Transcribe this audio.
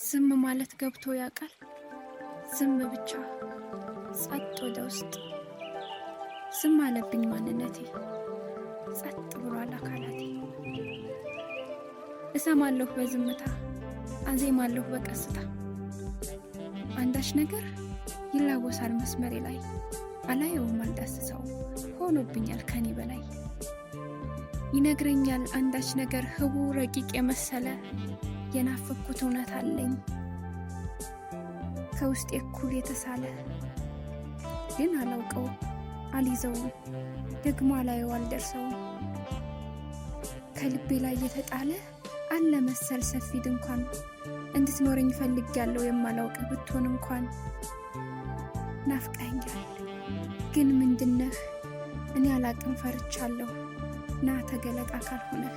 ዝም ማለት ገብቶ ያውቃል? ዝም ብቻ ጸጥ ወደ ውስጥ ዝም አለብኝ ማንነቴ፣ ጸጥ ብሏል አካላቴ። እሰማለሁ በዝምታ አዜማለሁ በቀስታ፣ አንዳች ነገር ይላወሳል መስመሬ ላይ፣ አላየውም አልዳስሰውም ሆኖብኛል ከኔ በላይ። ይነግረኛል አንዳች ነገር ህቡ ረቂቅ የመሰለ፣ የናፈኩት እውነት አለኝ ከውስጥ እኩል የተሳለ። ግን አላውቀው አልይዘውም ደግሞ አላየው አልደርሰውም። ከልቤ ላይ የተጣለ አለ መሰል ሰፊ ድንኳን፣ እንድትኖረኝ ፈልጌያለሁ የማላውቅ ብትሆን እንኳን። ናፍቀኸኛል ግን ምንድነህ? እኔ አላቅም ፈርቻለሁ፣ ና ተገለጣ ካልሆነህ።